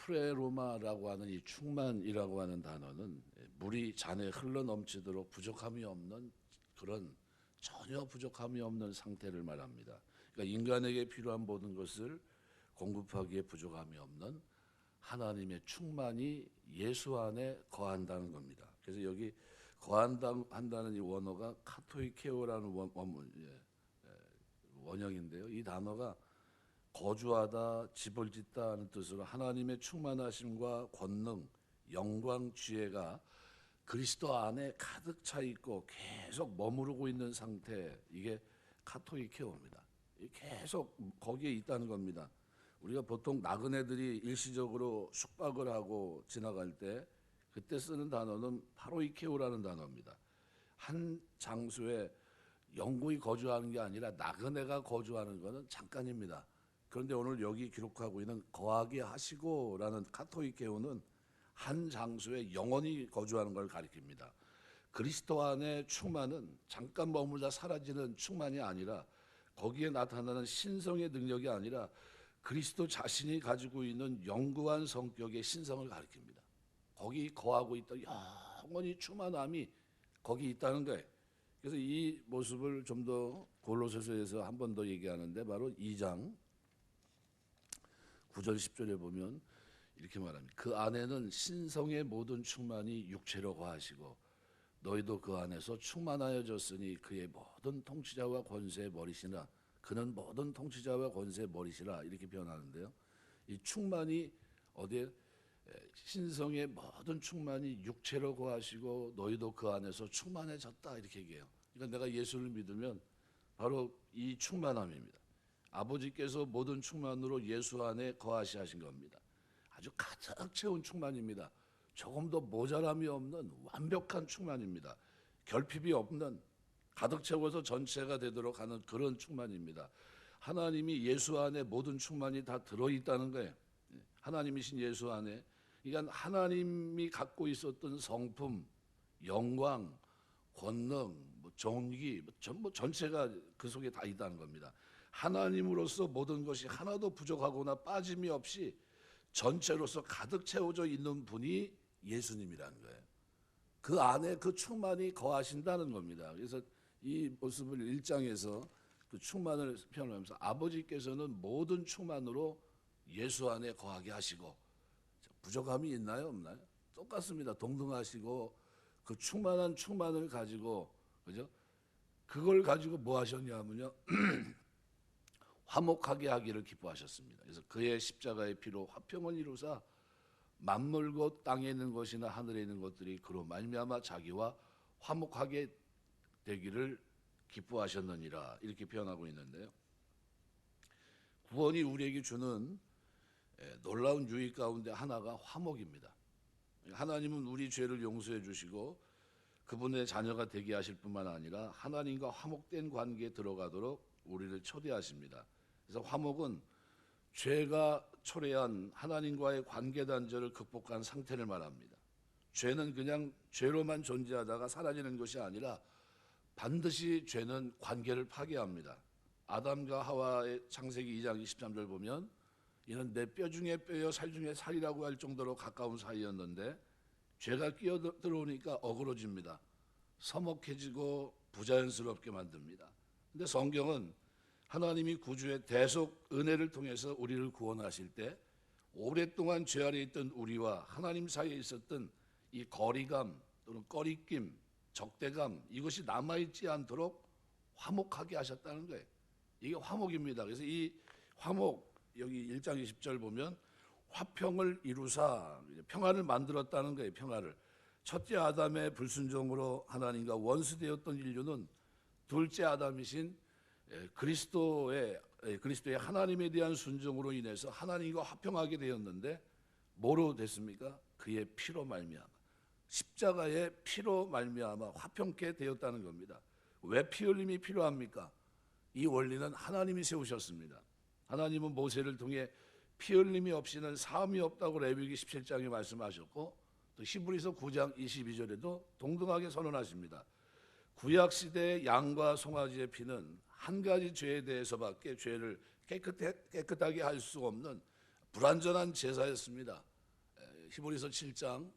프레로마라고 하는 이 충만이라고 하는 단어는 물이 잔에 흘러 넘치도록 부족함이 없는 그런 전혀 부족함이 없는 상태를 말합니다. 그러니까 인간에게 필요한 모든 것을 공급하기에 부족함이 없는 하나님의 충만이 예수 안에 거한다는 겁니다. 그래서 여기 거한다는 이 원어가 카토이케오라는 원형인데요. 이 단어가 거주하다, 집을 짓다 하는 뜻으로 하나님의 충만하심과 권능, 영광, 지혜가 그리스도 안에 가득 차 있고 계속 머무르고 있는 상태, 이게 카토이케오입니다. 계속 거기에 있다는 겁니다. 우리가 보통 나그네들이 일시적으로 숙박을 하고 지나갈 때 그때 쓰는 단어는 파로이케오라는 단어입니다. 한 장소에 영구히 거주하는 게 아니라 나그네가 거주하는 것은 잠깐입니다. 그런데 오늘 여기 기록하고 있는 거하게 하시고라는 카토이케오는 한 장소에 영원히 거주하는 걸 가리킵니다. 그리스도 안의 충만은 잠깐 머물다 사라지는 충만이 아니라 거기에 나타나는 신성의 능력이 아니라 그리스도 자신이 가지고 있는 영구한 성격의 신성을 가리킵니다. 거기 거하고 있다, 영원히 충만함이 거기 있다는 거예요. 그래서 이 모습을 좀 더 골로새서에서 한 번 더 얘기하는데 바로 2장 9절 10절에 보면 이렇게 말합니다. 그 안에는 신성의 모든 충만이 육체로 거하시고 너희도 그 안에서 충만하여졌으니 그의 모든 통치자와 권세의 머리시나 그는 모든 통치자와 권세의 머리시라 이렇게 표현하는데요. 이 충만이 어디에 신성의 모든 충만이 육체로 거하시고 너희도 그 안에서 충만해졌다 이렇게 얘기해요. 그러니까 내가 예수를 믿으면 바로 이 충만함입니다. 아버지께서 모든 충만으로 예수 안에 거하시 하신 겁니다. 아주 가득 채운 충만입니다. 조금 더 모자람이 없는 완벽한 충만입니다. 결핍이 없는 가득 채워서 전체가 되도록 하는 그런 충만입니다. 하나님이 예수 안에 모든 충만이 다 들어있다는 거예요. 하나님이신 예수 안에. 그러니까 하나님이 갖고 있었던 성품, 영광, 권능, 정기 전부 전체가 그 속에 다 있다는 겁니다. 하나님으로서 모든 것이 하나도 부족하거나 빠짐이 없이 전체로서 가득 채워져 있는 분이 예수님이라는 거예요. 그 안에 그 충만이 거하신다는 겁니다. 그래서 이 모습을 1장에서 그 충만을 표현하면서 아버지께서는 모든 충만으로 예수 안에 거하게 하시고 부족함이 있나요? 없나요? 똑같습니다. 동등하시고 그 충만한 충만을 가지고 그죠? 그걸 가지고 뭐 하셨냐면요. 화목하게 하기를 기뻐하셨습니다. 그래서 그의 십자가의 피로 화평을 이루사 만물 곧 땅에 있는 것이나 하늘에 있는 것들이 그로 말미암아 자기와 화목하게 되기를 기뻐하셨느니라 이렇게 표현하고 있는데요. 구원이 우리에게 주는 놀라운 유익 가운데 하나가 화목입니다. 하나님은 우리 죄를 용서해 주시고 그분의 자녀가 되게 하실 뿐만 아니라 하나님과 화목된 관계에 들어가도록 우리를 초대하십니다. 그래서 화목은 죄가 초래한 하나님과의 관계 단절을 극복한 상태를 말합니다. 죄는 그냥 죄로만 존재하다가 사라지는 것이 아니라 반드시 죄는 관계를 파괴합니다. 아담과 하와의 창세기 2장 23절 보면 이는 내 뼈 중에 뼈여 살 중에 살이라고 할 정도로 가까운 사이였는데 죄가 끼어 들어오니까 어그러집니다. 서먹해지고 부자연스럽게 만듭니다. 근데 성경은 하나님이 구주의 대속 은혜를 통해서 우리를 구원하실 때 오랫동안 죄 아래 있던 우리와 하나님 사이에 있었던 이 거리감 또는 꺼리낌, 적대감 이것이 남아있지 않도록 화목하게 하셨다는 거예요. 이게 화목입니다. 그래서 이 화목 여기 1장 20절 보면 화평을 이루사 평화를 만들었다는 거예요. 평화를. 첫째 아담의 불순종으로 하나님과 원수되었던 인류는 둘째 아담이신 그리스도의 하나님에 대한 순종으로 인해서 하나님과 화평하게 되었는데 뭐로 됐습니까? 그의 피로 말미암아 십자가의 피로 말미암아 화평케 되었다는 겁니다. 왜 피 흘림이 필요합니까? 이 원리는 하나님이 세우셨습니다. 하나님은 모세를 통해 피 흘림이 없이는 사함이 없다고 레위기 17장에 말씀하셨고 또 히브리서 9장 22절에도 동등하게 선언하십니다. 구약 시대의 양과 송아지의 피는 한 가지 죄에 대해서밖에 죄를 깨끗하게 할 수 없는 불완전한 제사였습니다. 히브리서 7장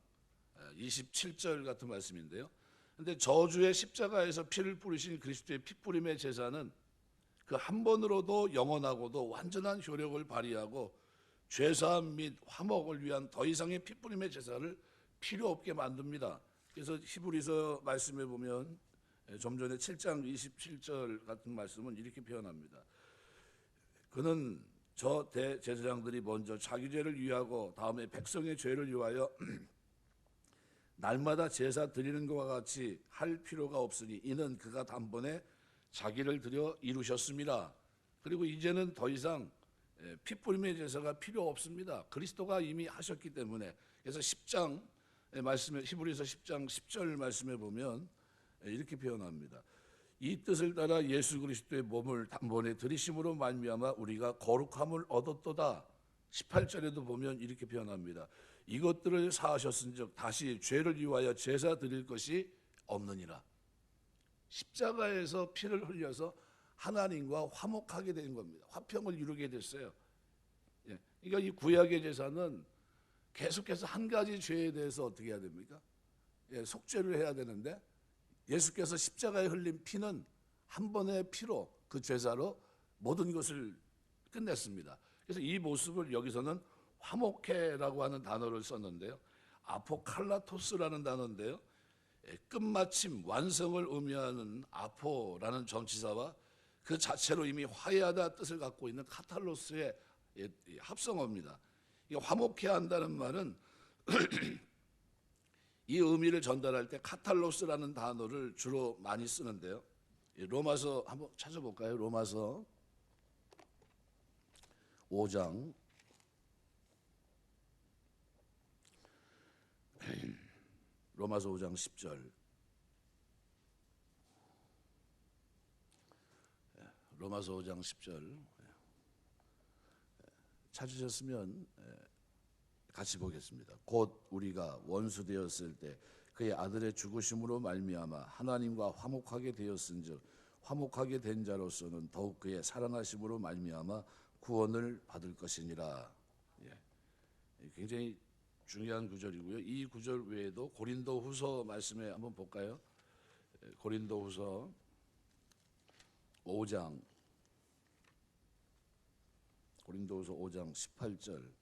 27절 같은 말씀인데요. 근데 저주의 십자가에서 피를 뿌리신 그리스도의 피뿌림의 제사는 그 한 번으로도 영원하고도 완전한 효력을 발휘하고 죄사함 및 화목을 위한 더 이상의 피뿌림의 제사를 필요 없게 만듭니다. 그래서 히브리서 말씀에 보면 좀 전에 7장 27절 같은 말씀은 이렇게 표현합니다. 그는 저 대제사장들이 먼저 자기 죄를 위하고 다음에 백성의 죄를 위하여 날마다 제사 드리는 것과 같이 할 필요가 없으니 이는 그가 단번에 자기를 들여 이루셨습니다. 그리고 이제는 더 이상 피뿌림의 제사가 필요 없습니다. 그리스도가 이미 하셨기 때문에. 그래서 10장 말씀에 히브리서 10장 10절 말씀에 보면 이렇게 표현합니다. 이 뜻을 따라 예수 그리스도의 몸을 단번에 들이심으로 말미암아 우리가 거룩함을 얻었도다. 18절에도 보면 이렇게 표현합니다. 이것들을 사하셨은즉 다시 죄를 위하여 제사 드릴 것이 없느니라. 십자가에서 피를 흘려서 하나님과 화목하게 된 겁니다. 화평을 이루게 됐어요. 그러니까 이 구약의 제사는 계속해서 한 가지 죄에 대해서 어떻게 해야 됩니까? 속죄를 해야 되는데 예수께서 십자가에 흘린 피는 한 번의 피로 그 제사로 모든 것을 끝냈습니다. 그래서 이 모습을 여기서는 화목해라고 하는 단어를 썼는데요. 아포칼라토스라는 단어인데요. 끝마침 완성을 의미하는 아포라는 전치사와 그 자체로 이미 화해하다 뜻을 갖고 있는 카탈로스의 합성어입니다. 화목해야 한다는 말은 이 의미를 전달할 때 카탈로스라는 단어를 주로 많이 쓰는데요. 로마서 한번 찾아볼까요? 로마서 5장 로마서 5장 10절. 로마서 5장 10절 찾으셨으면 같이 보겠습니다. 곧 우리가 원수 되었을 때 그의 아들의 죽으심으로 말미암아 하나님과 화목하게 되었은즉 화목하게 된 자로서는 더욱 그의 사랑하심으로 말미암아 구원을 받을 것이니라. 굉장히 중요한 구절이고요. 이 구절 외에도 고린도후서 말씀에 한번 볼까요? 고린도후서 5장 18절.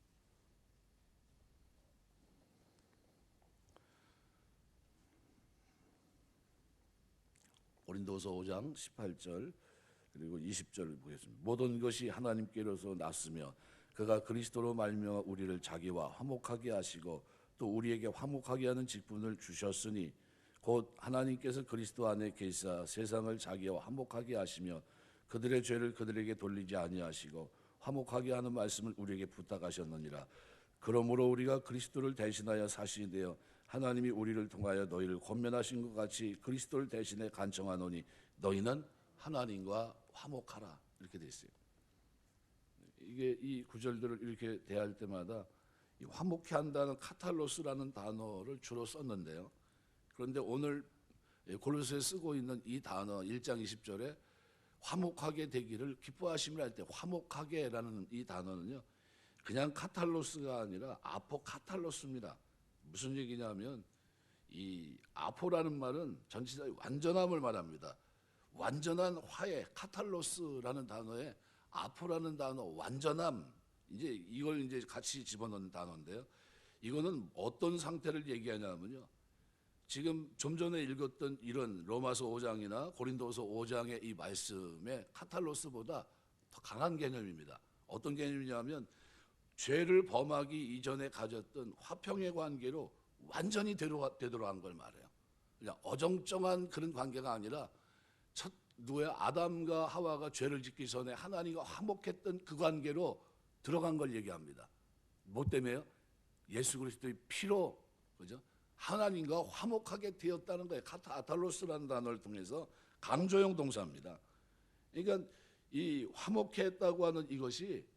고린도서 5장 18절 그리고 20절 보겠습니다. 모든 것이 하나님께로서 났으며 그가 그리스도로 말미암아 우리를 자기와 화목하게 하시고 또 우리에게 화목하게 하는 직분을 주셨으니 곧 하나님께서 그리스도 안에 계시사 세상을 자기와 화목하게 하시며 그들의 죄를 그들에게 돌리지 아니하시고 화목하게 하는 말씀을 우리에게 부탁하셨느니라. 그러므로 우리가 그리스도를 대신하여 사신이 되어 하나님이 우리를 통하여 너희를 권면하신 것 같이 그리스도를 대신해 간청하노니 너희는 하나님과 화목하라. 이렇게 돼 있어요. 이게 이 구절들을 이렇게 대할 때마다 이 화목해 한다는 카탈로스라는 단어를 주로 썼는데요. 그런데 오늘 골로새에 쓰고 있는 이 단어 1장 20절에 화목하게 되기를 기뻐하심을 할 때 화목하게라는 이 단어는요. 그냥 카탈로스가 아니라 아포카탈로스입니다. 무슨 얘기냐면 이 아포라는 말은 전치사의 완전함을 말합니다. 완전한 화해, 카탈로스라는 단어에 아포라는 단어, 완전함, 이제 이걸 이제 같이 집어넣는 단어인데요. 이거는 어떤 상태를 얘기하냐면요. 지금 좀 전에 읽었던 이런 로마서 5장이나 고린도서 5장의 이 말씀의 카탈로스보다 더 강한 개념입니다. 어떤 개념이냐면 죄를 범하기 이전에 가졌던 화평의 관계로 완전히 되도록 한 걸 말해요. 그냥 어정쩡한 그런 관계가 아니라 누구야? 아담과 하와가 죄를 짓기 전에 하나님과 화목했던 그 관계로 들어간 걸 얘기합니다. 뭐 때문에요? 예수 그리스도의 피로, 그죠? 하나님과 화목하게 되었다는 거예요. 카탈로스라는 단어를 통해서 강조형 동사입니다. 그러니까 이 화목했다고 하는 이것이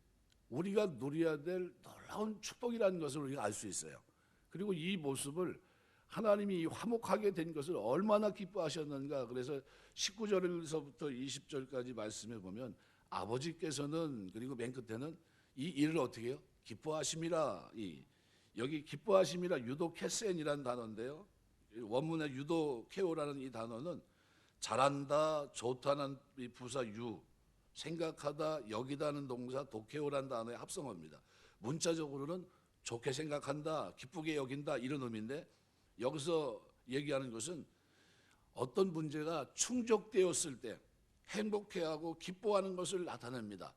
우리가 누려야 될 놀라운 축복이라는 것을 우리가 알 수 있어요. 그리고 이 모습을 하나님이 화목하게 된 것을 얼마나 기뻐하셨는가. 그래서 19절에서부터 20절까지 말씀해 보면 아버지께서는, 그리고 맨 끝에는 이 일을 어떻게 해요? 기뻐하심이라. 여기 기뻐하심이라 유도케센이라는 단어인데요. 원문의 유도케오라는 이 단어는 잘한다, 좋다는 이 부사 유, 생각하다, 여기다는 동사 도케오라는 단어의 합성어입니다. 문자적으로는 좋게 생각한다, 기쁘게 여긴다 이런 의미인데 여기서 얘기하는 것은 어떤 문제가 충족되었을 때 행복해하고 기뻐하는 것을 나타냅니다.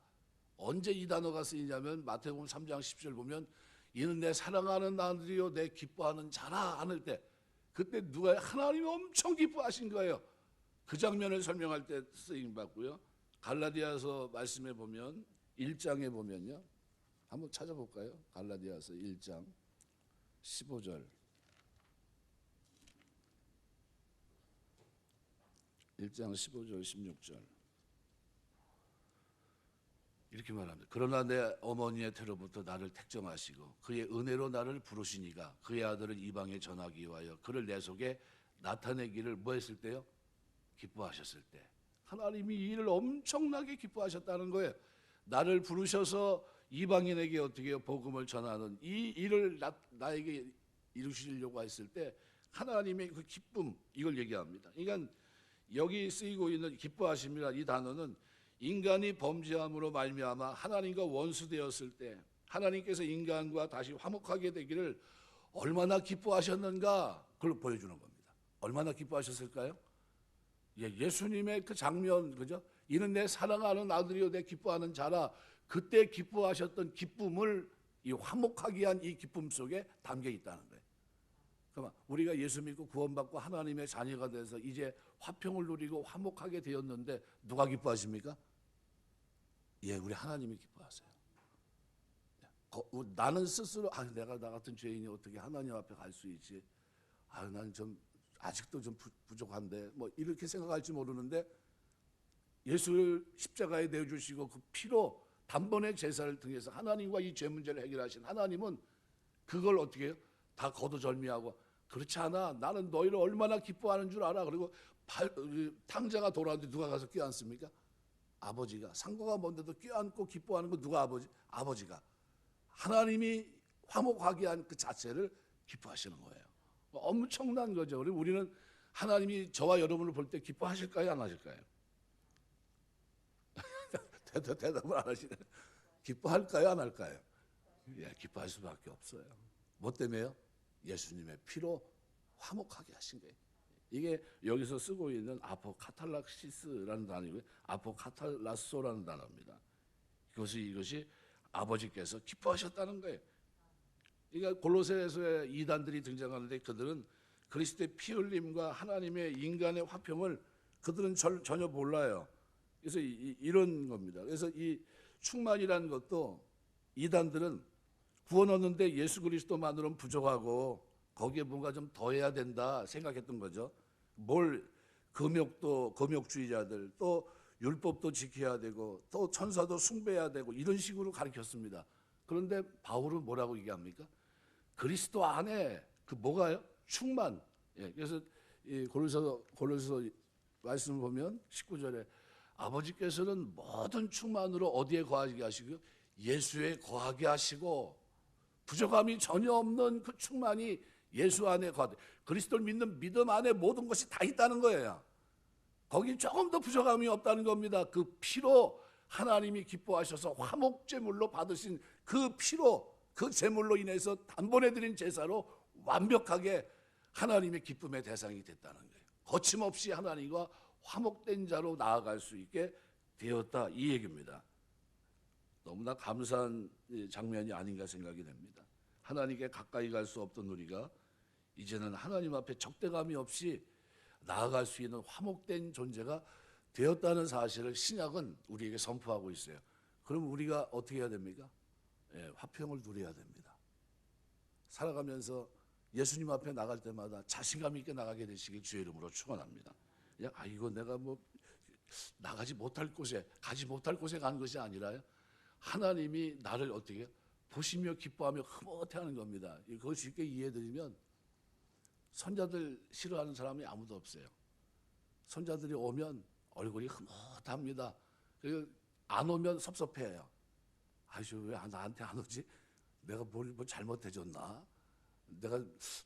언제 이 단어가 쓰이냐면 마태복음 3장 10절 보면 이는 내 사랑하는 아들이요 내 기뻐하는 자라 하는 때 그때 누가 하나님이 엄청 기뻐하신 거예요. 그 장면을 설명할 때 쓰임 받고요. 갈라디아서 말씀해 보면 1장에 보면요. 한번 찾아볼까요? 갈라디아서 1장 15절 1장 15절 16절 이렇게 말합니다. 그러나 내 어머니의 태로부터 나를 택정하시고 그의 은혜로 나를 부르시니가 그의 아들을 이방에 전하기 위하여 그를 내 속에 나타내기를 뭐 했을 때요? 기뻐하셨을 때. 하나님이 이 일을 엄청나게 기뻐하셨다는 거예요. 나를 부르셔서 이방인에게 어떻게 복음을 전하는 이 일을 나에게 이루시려고 했을 때 하나님의 그 기쁨 이걸 얘기합니다. 그러니까 여기 쓰이고 있는 기뻐하심이라 이 단어는 인간이 범죄함으로 말미암아 하나님과 원수되었을 때 하나님께서 인간과 다시 화목하게 되기를 얼마나 기뻐하셨는가 그걸 보여주는 겁니다. 얼마나 기뻐하셨을까요? 예수님의 그 장면, 그죠? 이는 내 사랑하는 아들이요 내 기뻐하는 자라. 그때 기뻐하셨던 기쁨을 이 화목하게 한 이 기쁨 속에 담겨 있다는 거예요. 그러면 우리가 예수 믿고 구원받고 하나님의 자녀가 돼서 이제 화평을 누리고 화목하게 되었는데 누가 기뻐하십니까? 우리 하나님이 기뻐하세요. 나는 스스로 내가 나 같은 죄인이 어떻게 하나님 앞에 갈 수 있지? 나는 좀 아직도 좀 부족한데 뭐 이렇게 생각할지 모르는데 예수를 십자가에 내어주시고 그 피로 단번에 제사를 통해서 하나님과 이 죄 문제를 해결하신 하나님은 그걸 어떻게 해요? 다 거두절미하고 그렇지 않아. 나는 너희를 얼마나 기뻐하는 줄 알아. 그리고 탕자가 돌아오는데 누가 가서 껴안습니까? 아버지가. 상고가 뭔데도 껴안고 기뻐하는 거 누가 아버지가. 하나님이 화목하게 한 그 자체를 기뻐하시는 거예요. 엄청난 거죠. 그리고 우리는 하나님이 저와 여러분을 볼 때 기뻐하실까요? 안 하실까요? 대답을 안 하시네. 기뻐할까요? 안 할까요? 기뻐할 수밖에 없어요. 뭐 때문에요? 예수님의 피로 화목하게 하신 거예요. 이게 여기서 쓰고 있는 아포카탈락시스라는 단어이고요. 아포카탈라소라는 단어입니다. 이것이 아버지께서 기뻐하셨다는 거예요. 그러니까 골로새서의 이단들이 등장하는데 그들은 그리스도의 피 흘림과 하나님의 인간의 화평을 그들은 전혀 몰라요. 그래서 이런 겁니다. 그래서 이 충만이라는 것도 이단들은 구원 얻는데 예수 그리스도만으로는 부족하고 거기에 뭔가 좀 더해야 된다 생각했던 거죠. 뭘 금욕주의자들 또 율법도 지켜야 되고 또 천사도 숭배해야 되고 이런 식으로 가르쳤습니다. 그런데 바울은 뭐라고 얘기합니까? 그리스도 안에 그 뭐가요? 충만. 그래서 이 골로새서 말씀을 보면 19절에 아버지께서는 모든 충만으로 어디에 거하게 하시고요? 예수에 거하게 하시고 부족함이 전혀 없는 그 충만이 예수 안에 거하되 그리스도를 믿는 믿음 안에 모든 것이 다 있다는 거예요. 거기 조금 더 부족함이 없다는 겁니다. 그 피로 하나님이 기뻐하셔서 화목제물로 받으신 그 피로 그 제물로 인해서 단번에 드린 제사로 완벽하게 하나님의 기쁨의 대상이 됐다는 거예요. 거침없이 하나님과 화목된 자로 나아갈 수 있게 되었다 이 얘기입니다. 너무나 감사한 장면이 아닌가 생각이 됩니다. 하나님께 가까이 갈 수 없던 우리가 이제는 하나님 앞에 적대감이 없이 나아갈 수 있는 화목된 존재가 되었다는 사실을 신약은 우리에게 선포하고 있어요. 그럼 우리가 어떻게 해야 됩니까? 화평을 누려야 됩니다. 살아가면서 예수님 앞에 나갈 때마다 자신감 있게 나가게 되시길 주의 이름으로 축원합니다. 그냥 이거 내가 뭐 나가지 못할 곳에 가지 못할 곳에 간 것이 아니라요. 하나님이 나를 어떻게 보시며 기뻐하며 흐뭇해하는 겁니다. 그걸 쉽게 이해해드리면 손자들 싫어하는 사람이 아무도 없어요. 손자들이 오면 얼굴이 흐뭇합니다. 그리고 안 오면 섭섭해요. 왜 나한테 안 오지? 내가 뭘 잘못해줬나? 내가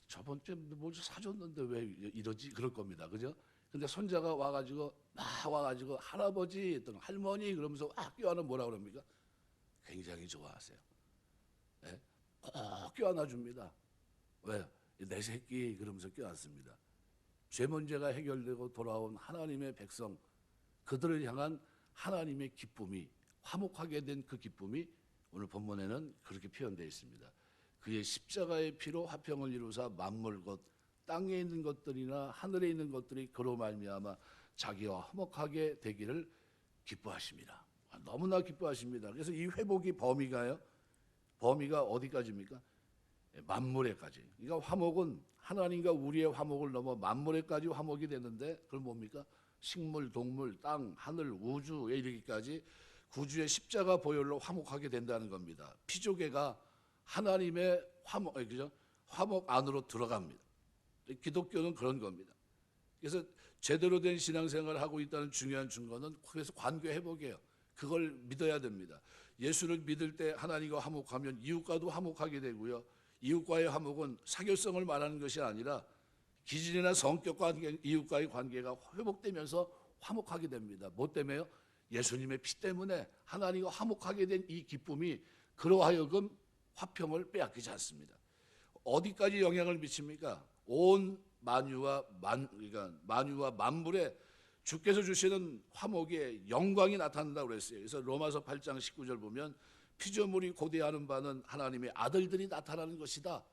저번 주에 뭘 사줬는데 왜 이러지? 그럴 겁니다. 그죠? 근데 손자가 와가지고 막 와가지고 할아버지 또는 할머니 그러면서 막 껴안으면 뭐라 그럽니까? 굉장히 좋아하세요. 예? 꼭 껴안아 줍니다. 왜? 내 새끼 그러면서 껴안습니다. 죄 문제가 해결되고 돌아온 하나님의 백성, 그들을 향한 하나님의 기쁨이, 화목하게 된 그 기쁨이 오늘 본문에는 그렇게 표현되어 있습니다. 그의 십자가의 피로 화평을 이루사 만물 곧 땅에 있는 것들이나 하늘에 있는 것들이 그로 말미암아 자기와 화목하게 되기를 기뻐하십니다. 너무나 기뻐하십니다. 그래서 이 회복이 범위가 어디까지입니까? 만물에까지. 그러니까 화목은 하나님과 우리의 화목을 넘어 만물에까지 화목이 되는데 그건 뭡니까? 식물, 동물, 땅, 하늘, 우주에 이르기까지 구주의 십자가 보혈로 화목하게 된다는 겁니다. 피조계가 하나님의 화목 안으로 들어갑니다. 기독교는 그런 겁니다. 그래서 제대로 된 신앙생활을 하고 있다는 중요한 증거는 그래서 관계 회복이에요. 그걸 믿어야 됩니다. 예수를 믿을 때 하나님과 화목하면 이웃과도 화목하게 되고요. 이웃과의 화목은 사교성을 말하는 것이 아니라 기질이나 성격과 이웃과의 관계가 회복되면서 화목하게 됩니다. 뭐 때문에요? 예수님의 피 때문에 하나님과 화목하게 된 이 기쁨이 그로 하여금 화평을 빼앗기지 않습니다. 어디까지 영향을 미칩니까? 온 그러니까 만유와 만물에 주께서 주시는 화목의 영광이 나타난다고 그랬어요. 그래서 로마서 8장 19절 보면 피조물이 고대하는 바는 하나님의 아들들이 나타나는 것이다.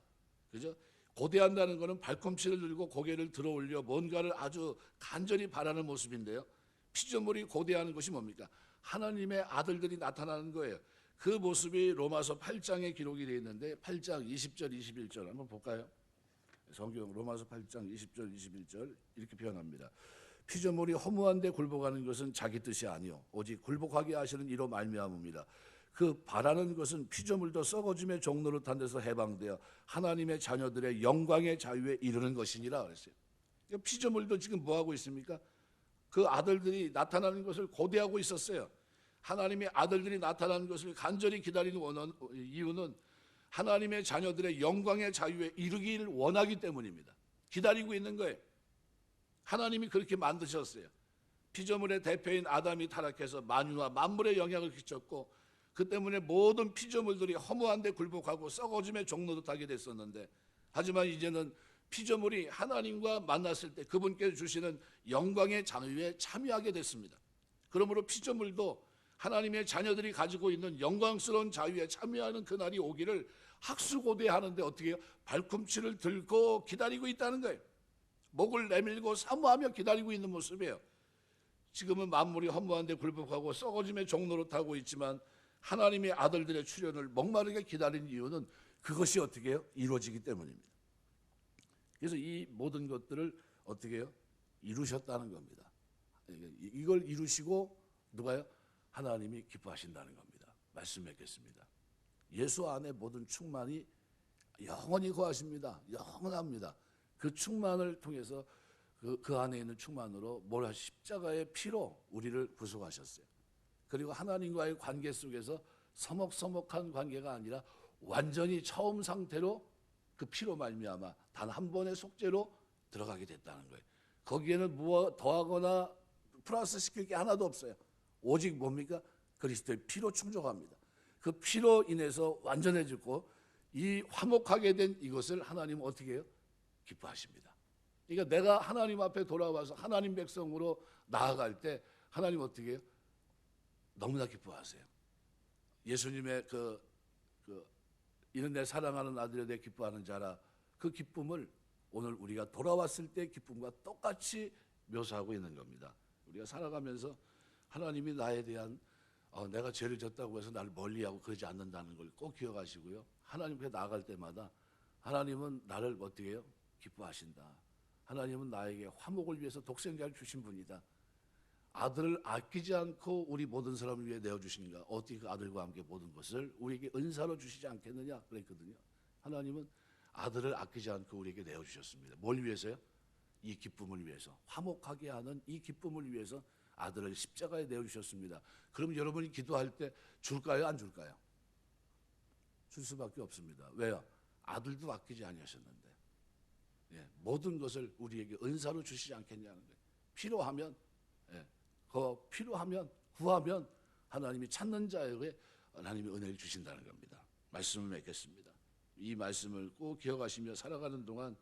그죠? 고대한다는 것은 발꿈치를 들고 고개를 들어 올려 뭔가를 아주 간절히 바라는 모습인데요. 피조물이 고대하는 것이 뭡니까? 하나님의 아들들이 나타나는 거예요. 그 모습이 로마서 8장에 기록이 되어 있는데 8장 20절 21절 한번 볼까요? 성경 로마서 8장 20절 21절 이렇게 표현합니다. 피조물이 허무한데 굴복하는 것은 자기 뜻이 아니요 오직 굴복하게 하시는 이로 말미암음이라. 그 바라는 것은 피조물도 썩어짐의 종로로 탄 데서 해방되어 하나님의 자녀들의 영광의 자유에 이르는 것이니라 그랬어요. 그러니까 피조물도 지금 뭐 하고 있습니까? 그 아들들이 나타나는 것을 고대하고 있었어요. 하나님의 아들들이 나타나는 것을 간절히 기다리는 이유는 하나님의 자녀들의 영광의 자유에 이르기를 원하기 때문입니다. 기다리고 있는 거예요. 하나님이 그렇게 만드셨어요. 피조물의 대표인 아담이 타락해서 만유와 만물에 영향을 끼쳤고 그 때문에 모든 피조물들이 허무한데 굴복하고 썩어짐의 종로도 타게 됐었는데 하지만 이제는 피조물이 하나님과 만났을 때 그분께서 주시는 영광의 자유에 참여하게 됐습니다. 그러므로 피조물도 하나님의 자녀들이 가지고 있는 영광스러운 자유에 참여하는 그날이 오기를 학수고대하는데 어떻게 해요? 발꿈치를 들고 기다리고 있다는 거예요. 목을 내밀고 사모하며 기다리고 있는 모습이에요. 지금은 만물이 허무한데 굴복하고 썩어짐의 종로로 타고 있지만 하나님의 아들들의 출현을 목마르게 기다리는 이유는 그것이 어떻게 해요? 이루어지기 때문입니다. 그래서 이 모든 것들을 어떻게 해요? 이루셨다는 겁니다. 이걸 이루시고 누가요? 하나님이 기뻐하신다는 겁니다. 말씀 맺겠습니다. 예수 안에 모든 충만이 영원히 거하십니다. 영원합니다. 그 충만을 통해서 그 안에 있는 충만으로 십자가의 피로 우리를 구속하셨어요. 그리고 하나님과의 관계 속에서 서먹서먹한 관계가 아니라 완전히 처음 상태로 그 피로 말미암아 단 한 번의 속죄로 들어가게 됐다는 거예요. 거기에는 무엇 더하거나 플러스 시킬 게 하나도 없어요. 오직 뭡니까? 그리스도의 피로 충족합니다. 그 피로 인해서 완전해지고 이 화목하게 된 이것을 하나님은 어떻게 해요? 기뻐하십니다. 그러니까 내가 하나님 앞에 돌아와서 하나님 백성으로 나아갈 때 하나님 어떻게 해요? 너무나 기뻐하세요. 예수님의 이는 내 사랑하는 아들이 내 기뻐하는 자라, 그 기쁨을 오늘 우리가 돌아왔을 때 기쁨과 똑같이 묘사하고 있는 겁니다. 우리가 살아가면서 하나님이 나에 대한 내가 죄를 졌다고 해서 나를 멀리하고 그러지 않는다는 걸 꼭 기억하시고요. 하나님께 나아갈 때마다 하나님은 나를 어떻게 해요? 기뻐하신다. 하나님은 나에게 화목을 위해서 독생자를 주신 분이다. 아들을 아끼지 않고 우리 모든 사람을 위해 내어주시는가? 어떻게 그 아들과 함께 모든 것을 우리에게 은사로 주시지 않겠느냐? 그랬거든요. 하나님은 아들을 아끼지 않고 우리에게 내어주셨습니다. 뭘 위해서요? 이 기쁨을 위해서, 화목하게 하는 이 기쁨을 위해서 아들을 십자가에 내어주셨습니다. 그럼 여러분이 기도할 때 줄까요? 안 줄까요? 줄 수밖에 없습니다. 왜요? 아들도 아끼지 아니하셨는데 모든 것을 우리에게 은사로 주시지 않겠냐는 거예요. 필요하면 필요하면 구하면 하나님이 찾는 자에게 하나님이 은혜를 주신다는 겁니다. 말씀을 맺겠습니다. 이 말씀을 꼭 기억하시며 살아가는 동안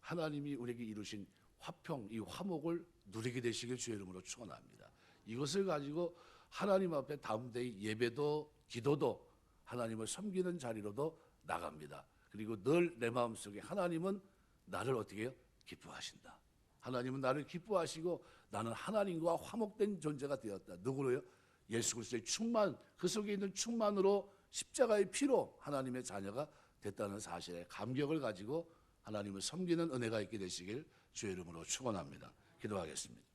하나님이 우리에게 이루신 화평, 이 화목을 누리게 되시길 주의 이름으로 축원합니다. 이것을 가지고 하나님 앞에 다음 데이 예배도 기도도 하나님을 섬기는 자리로도 나갑니다. 그리고 늘 내 마음속에 하나님은 나를 어떻게 해요? 기뻐하신다. 하나님은 나를 기뻐하시고 나는 하나님과 화목된 존재가 되었다. 누구로요? 예수 그리스도의 충만, 그 속에 있는 충만으로 십자가의 피로 하나님의 자녀가 됐다는 사실에 감격을 가지고 하나님을 섬기는 은혜가 있게 되시길 주의 이름으로 축원합니다. 기도하겠습니다.